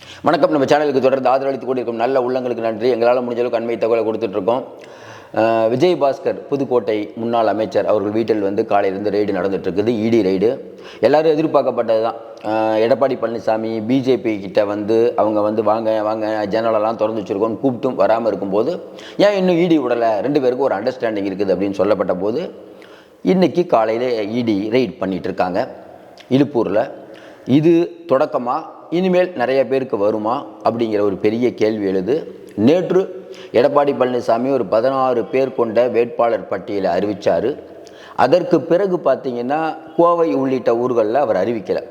வணக்கம். நம்ம சேனலுக்கு தொடர்ந்து ஆதரவளித்து கொண்டிருக்கும் நல்ல உள்ளங்களுக்கு நன்றி. எங்களால் முடிஞ்ச அளவுக்கு அண்மை தகவலை கொடுத்துட்ருக்கோம். விஜயபாஸ்கர் புதுக்கோட்டை முன்னாள் அமைச்சர் அவர்கள் வீட்டில் காலையிலேருந்து ரெய்டு நடந்துகிட்ருக்குது. இடி ரெய்டு எல்லோரும் எதிர்பார்க்கப்பட்டது தான். எடப்பாடி பழனிசாமி பிஜேபி கிட்ட அவங்க வாங்க வாங்க ஜன்னலெல்லாம் திறந்து வச்சுருக்கோன்னு கூப்பிட்டும் வராமல் இருக்கும்போது ஏன் இன்னும் இடி விடலை, 2 பேருக்கும் ஒரு அண்டர்ஸ்டாண்டிங் இருக்குது அப்படின்னு சொல்லப்பட்ட போது இன்றைக்கி காலையில் இடி ரெய்ட் பண்ணிகிட்ருக்காங்க இலுப்பூரில். இது தொடக்கமாக இனிமேல் நிறைய பேருக்கு வருமா அப்படிங்கிற ஒரு பெரிய கேள்வி எழுது. நேற்று எடப்பாடி பழனிசாமி ஒரு 16 பேர் கொண்ட வேட்பாளர் பட்டியலை அறிவித்தார். அதற்கு பிறகு பார்த்திங்கன்னா கோவை உள்ளிட்ட ஊர்களில் அவர் அறிவிக்கலை.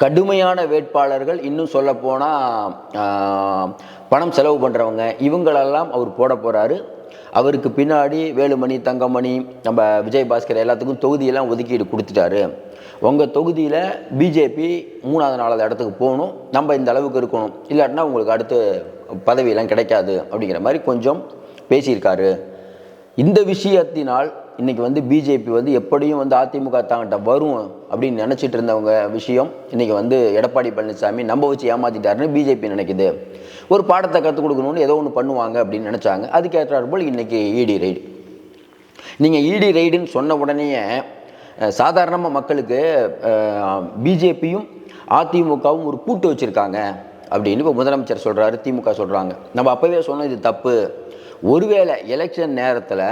கடுமையான வேட்பாளர்கள், இன்னும் சொல்லப்போனால் பணம் செலவு பண்ணுறவங்க, இவங்களெல்லாம் அவர் போட போகிறாரு. அவருக்கு பின்னாடி வேலுமணி, தங்கமணி, நம்ம விஜயபாஸ்கர் எல்லாத்துக்கும் தொகுதியெல்லாம் ஒதுக்கீடு கொடுத்துட்டாரு. உங்கள் தொகுதியில் பிஜேபி 3வது 4வது இடத்துக்கு போகணும், நம்ம இந்த அளவுக்கு இருக்கணும், இல்லாட்டினா உங்களுக்கு அடுத்து பதவியெல்லாம் கிடைக்காது அப்படிங்கிற மாதிரி கொஞ்சம் பேசியிருக்காரு. இந்த விஷயத்தினால் இன்றைக்கி பிஜேபி எப்படியும் அதிமுக தாங்கிட்ட வரும் அப்படின்னு நினச்சிட்டு இருந்தவங்க விஷயம் இன்றைக்கி எடப்பாடி பழனிசாமி நம்ம வச்சு ஏமாற்றிட்டாருன்னு பிஜேபி நினைக்குது. ஒரு பாடத்தை கற்றுக் கொடுக்கணும்னு ஏதோ ஒன்று பண்ணுவாங்க அப்படின்னு நினச்சாங்க. அதுக்கேற்றார் போல் இன்றைக்கி இடி ரெய்டு. நீங்கள் இடி ரெய்டுன்னு சொன்ன உடனே சாதாரணமாக மக்களுக்கு பிஜேபியும் அதிமுகவும் ஒரு கூட்டு வச்சுருக்காங்க அப்படின்னு இப்போ முதலமைச்சர் சொல்கிறாரு, திமுக சொல்கிறாங்க. நம்ம அப்போவே சொன்னோம் இது தப்பு. ஒருவேளை எலெக்ஷன் நேரத்தில்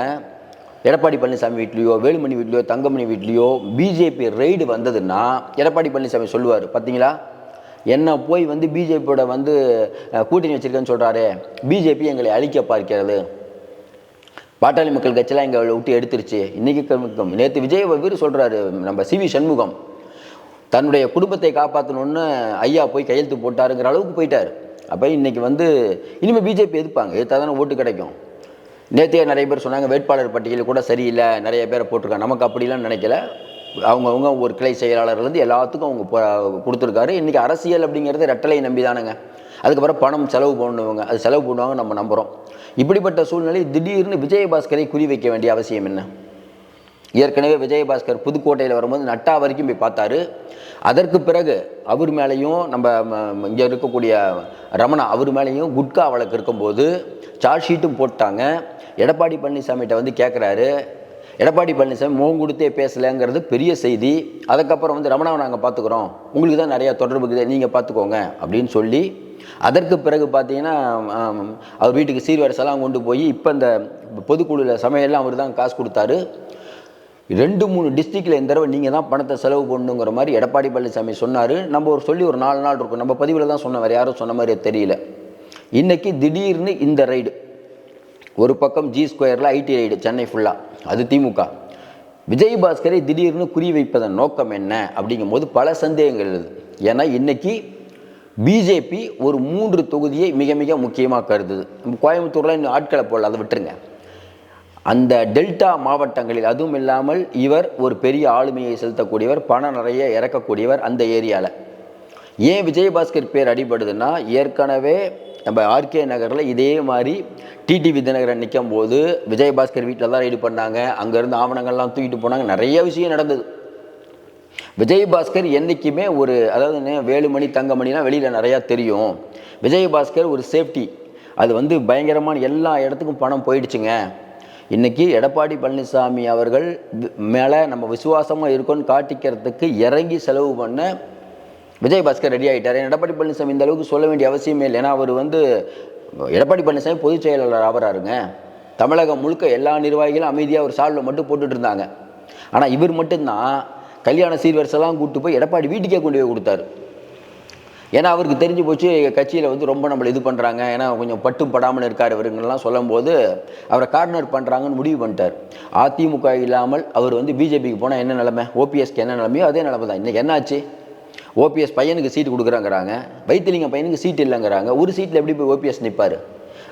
எடப்பாடி பழனிசாமி வீட்லேயோ, வேலுமணி வீட்லேயோ, தங்கமணி வீட்லேயோ பிஜேபி ரெய்டு வந்ததுன்னா எடப்பாடி பழனிசாமி சொல்லுவார், பார்த்தீங்களா என்ன போய் பிஜேபியோட கூட்டணி வச்சுருக்கேன்னு சொல்கிறாரு, பிஜேபி எங்களை அழிக்க பார்க்கிறது, பாட்டாளி மக்கள் கட்சியெல்லாம் எங்களை விட்டு எடுத்துருச்சு. இன்றைக்கி நேற்று விஜய் வீர் சொல்கிறாரு, நம்ம சிவி சண்முகம் தன்னுடைய குடும்பத்தை காப்பாற்றணுன்னு ஐயா போய் கையெழுத்து போட்டாருங்கிற அளவுக்கு போயிட்டார். அப்போ இன்றைக்கி இனிமேல் பிஜேபி எதிர்ப்பாங்க, எதிர்த்தா தானே ஓட்டு கிடைக்கும். நேற்றே நிறைய பேர் சொன்னாங்க வேட்பாளர் பட்டியல் கூட சரியில்லை, நிறைய பேரை போட்டிருக்காங்க. நமக்கு அப்படிலாம் நினைக்கல. அவங்கவுங்க ஒரு கிளை செயலாளர்லேருந்து எல்லாத்துக்கும் அவங்க கொடுத்துருக்காரு. இன்றைக்கி அரசியல் அப்படிங்கிறது ரெட்டலை நம்பி தானுங்க. அதுக்கப்புறம் பணம் செலவு பண்ணுவாங்க, அது செலவு பண்ணுவாங்க, நம்ம நம்புகிறோம். இப்படிப்பட்ட சூழ்நிலை திடீர்னு விஜயபாஸ்கரை குறி வைக்க வேண்டிய அவசியம் என்ன? ஏற்கனவே விஜயபாஸ்கர் புதுக்கோட்டையில் வரும்போது நட்டா வரைக்கும் போய் பார்த்தாரு. அதற்கு பிறகு அவர் மேலேயும் நம்ம இங்கே இருக்கக்கூடிய ரமணா அவர் மேலேயும் குட்கா வழக்கு இருக்கும்போது சார்ஜ் ஷீட்டும் போட்டாங்க. எடப்பாடி பழனிசாமிகிட்ட கேட்குறாரு. எடப்பாடி பழனிசாமி முகம் கொடுத்தே பேசலைங்கிறது பெரிய செய்தி. அதுக்கப்புறம் ரமணாவை நாங்கள் பார்த்துக்குறோம், உங்களுக்கு தான் நிறையா தொடர்பு இருக்குது, நீங்கள் பார்த்துக்கோங்க அப்படின்னு சொல்லி அதற்கு பிறகு பார்த்தீங்கன்னா அவர் வீட்டுக்கு சீர்வரிசெல்லாம் கொண்டு போய் இப்போ இந்த பொதுக்குழுவில் சமையல்லாம் அவர் தான் காசு கொடுத்தாரு. 2-3 டிஸ்ட்ரிக்டில் இந்த தடவை நீங்கள் தான் பணத்தை செலவு பண்ணணுங்கிற மாதிரி எடப்பாடி பழனிசாமி சொன்னார். நம்ம ஒரு 4 நாள் இருக்கும், நம்ம பதிவில் தான் சொன்ன, வேறு யாரும் சொன்ன மாதிரி தெரியல. இன்றைக்கி திடீர்னு இந்த ரைடு, ஒரு பக்கம் G2 ஐடி ரைடு சென்னை ஃபுல்லாக, அது திமுக. விஜயபாஸ்கரை திடீர்னு குறி வைப்பதன் நோக்கம் என்ன அப்படிங்கும்போது பல சந்தேகங்கள் இருக்குது. ஏன்னா இன்றைக்கி பிஜேபி ஒரு 3 தொகுதியை மிக மிக முக்கியமாக கருதுது. கோயம்புத்தூரில் இன்னும் ஆட்களை போடல, அதை விட்டுருங்க. அந்த டெல்டா மாவட்டங்களில், அதுவும் இல்லாமல் இவர் ஒரு பெரிய ஆளுமையை செலுத்தக்கூடியவர், பணம் நிறைய இறக்கக்கூடியவர். அந்த ஏரியாவில் ஏன் விஜயபாஸ்கர் பேர் அடிபடுதுன்னா, ஏற்கனவே நம்ம ஆர்கே நகரில் இதே மாதிரி டிடிவி தினகரன் நிற்கும் போது விஜயபாஸ்கர் வீட்டில் தான் ரெய்டு பண்ணாங்க. அங்கேருந்து ஆவணங்கள்லாம் தூக்கிட்டு போனாங்க, நிறைய விஷயம் நடந்தது. விஜயபாஸ்கர் என்றைக்குமே அதாவது வேலுமணி, தங்கமணிலாம் வெளியில் நிறையா தெரியும். விஜயபாஸ்கர் ஒரு சேஃப்டி, அது பயங்கரமான எல்லா இடத்துக்கும் பணம் போயிடுச்சுங்க. இன்றைக்கி எடப்பாடி பழனிசாமி அவர்கள் மேலே நம்ம விசுவாசமாக இருக்கோன்னு காட்டிக்கிறதுக்கு இறங்கி செலவு பண்ண விஜயபாஸ்கர் ரெடி ஆகிட்டார். எடப்பாடி பழனிசாமி இந்த அளவுக்கு சொல்ல வேண்டிய அவசியமே இல்லை. ஏன்னா அவர் எடப்பாடி பழனிசாமி பொதுச் செயலாளர் ஆகிறாருங்க. தமிழகம் முழுக்க எல்லா நிர்வாகிகளும் அமைதியாக ஒரு சால்வை மட்டும் போட்டுட்டு இருந்தாங்க. ஆனால் இவர் மட்டும்தான் கல்யாண சீர்வரிசெல்லாம் கூப்பிட்டு போய் எடப்பாடி வீட்டுக்கே கொண்டு போய் கொடுத்தாரு. ஏன்னா அவருக்கு தெரிஞ்சு போச்சு கட்சியில் ரொம்ப நம்மளை இது பண்ணுறாங்க, ஏன்னா கொஞ்சம் பட்டும் படாமல் இருக்கார் இவருங்கெல்லாம் சொல்லும்போது அவரை கார்னர் பண்ணுறாங்கன்னு முடிவு பண்ணிட்டார். அதிமுக இல்லாமல் அவர் பிஜேபிக்கு போனால் என்ன நிலைமை, ஓபிஎஸ்க்கு என்ன நிலைமையோ அதே நிலைமை தான். இன்றைக்கி என்னாச்சு, ஓபிஎஸ் பையனுக்கு சீட்டு கொடுக்குறாங்கிறாங்க, வைத்திலிங்கம் பையனுக்கு சீட்டு இல்லைங்கிறாங்க. ஒரு சீட்டில் எப்படி போய் ஓபிஎஸ் நிற்பார்?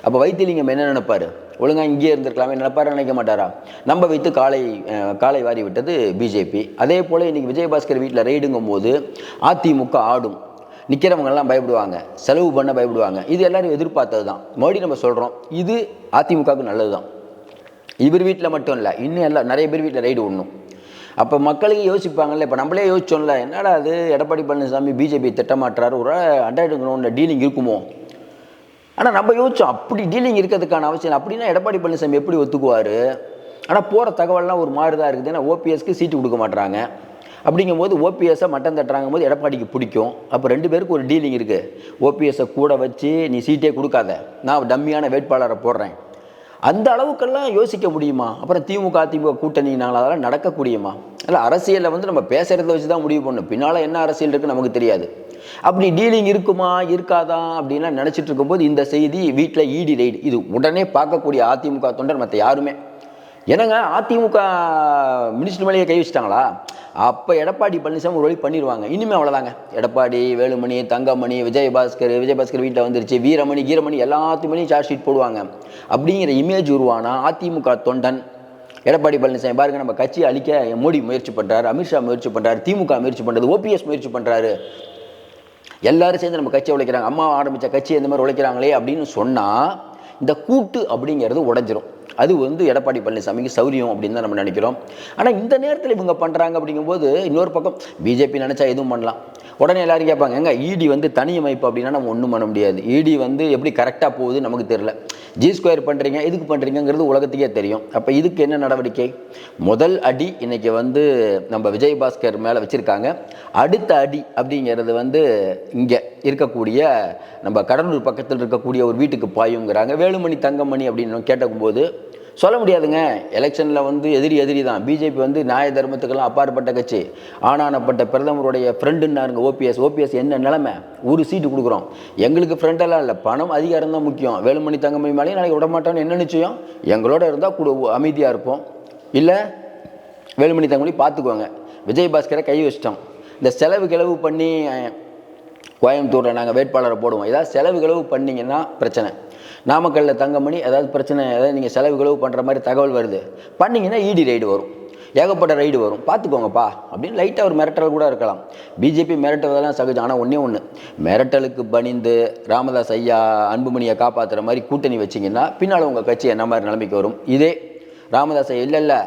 அப்போ வைத்திலிங்கம் என்ன நினைப்பார்? ஒழுங்காக இங்கேயே இருந்திருக்கலாமே நினைப்பார், நினைக்க மாட்டாரா? நம்ம வைத்து காலை வாரி விட்டது பிஜேபி. அதே போல் இன்றைக்கி விஜயபாஸ்கர் வீட்டில் ரெய்டுங்கும் போது அதிமுக ஆடும், நிற்கிறவங்கெல்லாம் பயப்படுவாங்க, செலவு பண்ண பயப்படுவாங்க. இது எல்லோரும் எதிர்பார்த்தது தான். மறுபடியும் நம்ம சொல்கிறோம், இது அதிமுகவுக்கு நல்லது தான். இவர் வீட்டில் மட்டும் இல்லை, இன்னும் நிறைய பேர் வீட்டில் ரைடு ஒன்றும். அப்போ மக்களுக்கு யோசிப்பாங்கல்ல. இப்போ நம்மளே யோசிச்சோம்ல, என்னடா அது எடப்பாடி பழனிசாமி பிஜேபி திட்டமாட்டுறாரு, ஒரு அண்ட்ராய்டு கிரவுண்டில் டீலிங் இருக்குமோ. ஆனால் நம்ம யோசிச்சோம், அப்படி டீலிங் இருக்கிறதுக்கான அவசியம் அப்படின்னா எடப்பாடி பழனிசாமி எப்படி ஒத்துக்குவார். ஆனால் போகிற தகவல்லாம் ஒரு மாதிரி தான் இருக்குது. ஏன்னா ஓபிஎஸ்க்கு சீட்டு கொடுக்க மாட்டுறாங்க. அப்படிங்கும்போது ஓபிஎஸ்ஸை மட்டம் தட்டுறாங்கும் போது எடப்பாடிக்கு பிடிக்கும். அப்போ 2 பேருக்கு ஒரு டீலிங் இருக்குது. ஓபிஎஸ்ஸை கூட வச்சு நீ சீட்டே கொடுக்காத, நான் டம்மியான வேட்பாளரை போடுறேன். அந்த அளவுக்கெல்லாம் யோசிக்க முடியுமா? அப்புறம் திமுக அதிமுக கூட்டணினால அதெல்லாம் நடக்கக்கூடியமா? இல்லை, அரசியலில் வந்து நம்ம பேசுகிறத வச்சு தான் முடிவு பண்ணணும். பின்னால் என்ன அரசியல் இருக்குன்னு நமக்கு தெரியாது. அப்படி டீலிங் இருக்குமா இருக்காதா அப்படின்லாம் நினச்சிட்டு இருக்கும்போது இந்த செய்தி, வீட்டில் இடி ரெய்டு. இது உடனே பார்க்கக்கூடிய அதிமுக தொண்டர் மற்ற யாருமே, என்னங்க அதிமுக மினிஸ்டர் மேலேயே கை வச்சுட்டாங்களா? அப்போ எடப்பாடி பழனிசாமி ஒரு வழி பண்ணிடுவாங்க. இனிமேல் அவ்வளோதாங்க. எடப்பாடி, வேலுமணி, தங்கமணி, விஜயபாஸ்கர் வீட்டில் வந்துருச்சு, வீரமணி கீரமணி எல்லாத்துமணியும் சார்ஜ் ஷீட் போடுவாங்க அப்படிங்கிற இமேஜ் உருவானா அதிமுக தொண்டன் எடப்பாடி பழனிசாமி பாருங்க, நம்ம கட்சியை அழிக்க மோடி முயற்சி பண்ணுறாரு, அமித்ஷா முயற்சி பண்ணுறாரு, திமுக முயற்சி பண்ணுறது, ஓபிஎஸ் முயற்சி பண்ணுறாரு, எல்லாரும் சேர்ந்து நம்ம கட்சியை உழைக்கிறாங்க, அம்மா ஆரம்பித்த கட்சி இந்த மாதிரி உழைக்கிறாங்களே அப்படின்னு சொன்னால் இந்த கூட்டு அப்படிங்கிறது உடைஞ்சிரும். அது வந்து எடப்பாடி பழனிசாமிக்கு சௌரியம் அப்படின்னு தான் நம்ம நினைக்கிறோம். ஆனால் இந்த நேரத்தில் இவங்க பண்ணுறாங்க அப்படிங்கும்போது இன்னொரு பக்கம் பிஜேபி நினச்சா எதுவும் பண்ணலாம். உடனே எல்லாரும் கேட்பாங்க, எங்க இடி வந்து தனி அமைப்பு அப்படின்னா நம்ம ஒன்றும் பண்ண முடியாது. இடி வந்து எப்படி கரெக்டாக போகுது நமக்கு தெரியல. G² பண்ணுறீங்க, எதுக்கு பண்ணுறீங்கிறது உலகத்துக்கே தெரியும். அப்போ இதுக்கு என்ன நடவடிக்கை? முதல் அடி இன்னைக்கு வந்து நம்ம விஜயபாஸ்கர் மேலே வச்சுருக்காங்க. அடுத்த அடி அப்படிங்கிறது வந்து இங்கே இருக்கக்கூடிய நம்ம கடலூர் பக்கத்தில் இருக்கக்கூடிய ஒரு வீட்டுக்கு பாயுங்கிறாங்க. வேலுமணி தங்கமணி அப்படின்னு கேட்டபோது சொல்ல முடியாதுங்க. எலெக்ஷனில் வந்து எதிரி தான். பிஜேபி வந்து நியாய தர்மத்துக்கெல்லாம் அப்பாற்பட்ட கட்சி. ஆனானப்பட்ட பிரதமருடைய ஃப்ரெண்டுன்னாருங்க ஓபிஎஸ் என்ன நிலைமை? ஒரு சீட்டு கொடுக்குறோம், எங்களுக்கு ஃப்ரெண்டெல்லாம் இல்லை, பணம் அதிகாரம் தான் முக்கியம். வேலுமணி தங்கமணி மேலேயும் நாளைக்கு விடமாட்டோன்னு என்ன நிச்சயம்? எங்களோட இருந்தால் கூட அமைதியாக இருப்போம், இல்லை வேலுமணி தங்கமணி பார்த்துக்குவாங்க. விஜயபாஸ்கரை கை வச்சிட்டோம். இந்த செலவு பண்ணி கோயம்புத்தூரில் நாங்கள் வேட்பாளரை போடுவோம், ஏதாவது செலவு பண்ணிங்கன்னா பிரச்சனை. நாமக்கல்லில் தங்கமணி ஏதாவது பிரச்சனை, ஏதாவது நீங்கள் செலவு பண்ணுற மாதிரி தகவல் வருது பண்ணிங்கன்னா இடி ரைடு வரும், ஏகப்பட்ட ரைடு வரும், பார்த்துக்கோங்கப்பா அப்படின்னு லைட்டாக ஒரு மிரட்டல் கூட இருக்கலாம். பிஜேபி மிரட்டுவதெல்லாம் சகஜம். ஆனால் ஒன்று மிரட்டலுக்கு பணிந்து ராமதாஸ் ஐயா அன்புமணியை காப்பாற்றுற மாதிரி கூட்டணி வச்சிங்கன்னா பின்னால் உங்கள் கட்சி என்ன மாதிரி நிலைமைக்கு வரும்? இதே ராமதாஸ் ஐயா இல்லை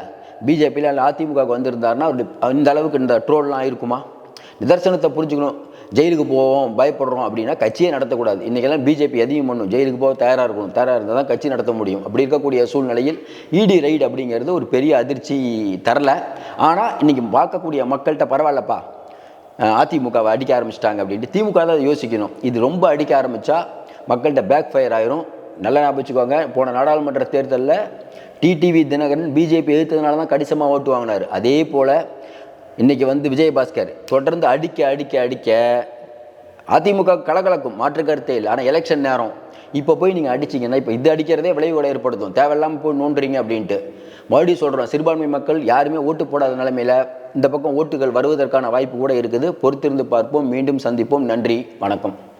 பிஜேபியில் இல்லை அதிமுகவுக்கு வந்திருந்தாருன்னா இந்த அளவுக்கு இந்த ட்ரோல்லாம் இருக்குமா? நிதர்சனத்தை புரிஞ்சுக்கணும். ஜெயிலுக்கு போவோம் பயப்படுறோம் அப்படின்னா கட்சியே நடத்தக்கூடாது. இன்றைக்கெல்லாம் பிஜேபி எதையும் பண்ணும், ஜெயிலுக்கு போக தயாராக இருக்கணும். தயாராக இருந்தால் தான் கட்சி நடத்த முடியும். அப்படி இருக்கக்கூடிய சூழ்நிலையில் இடி ரைடு அப்படிங்கிறது ஒரு பெரிய அதிர்ச்சி தரல. ஆனால் இன்றைக்கி பார்க்கக்கூடிய மக்கள்கிட்ட பரவாயில்லப்பா, அதிமுகவை அடிக்க ஆரம்பிச்சிட்டாங்க அப்படின்ட்டு திமுக தான் யோசிக்கணும். இது ரொம்ப அடிக்க ஆரம்பித்தா மக்கள்கிட்ட பேக் ஃபயர் ஆயிரும். நல்லா ஞாபகம் வச்சுக்கோங்க, போன நாடாளுமன்ற தேர்தலில் டிடிவி தினகரன் பிஜேபி எதிர்த்ததுனால தான் கணிசமாக ஓட்டு வாங்கினார். அதே போல் இன்றைக்கி வந்து விஜயபாஸ்கர் தொடர்ந்து அடிக்க அதிமுக கலகலக்கும், மாற்று கருத்தே இல்லை. ஆனால் எலெக்ஷன் நேரம் இப்போ போய் நீங்கள் அடிச்சிங்கன்னா இப்போ இது அடிக்கிறதே விளைவுகளை ஏற்படுத்தும். தேவையில்லாமல் போய் நோண்டுறீங்க அப்படின்ட்டு மறுபடியும் சொல்கிறோம், சிறுபான்மை மக்கள் யாருமே ஓட்டு போடாத நிலைமையில் இந்த பக்கம் ஓட்டுகள் வருவதற்கான வாய்ப்பு கூட இருக்குது. பொறுத்திருந்து பார்ப்போம். மீண்டும் சந்திப்போம். நன்றி, வணக்கம்.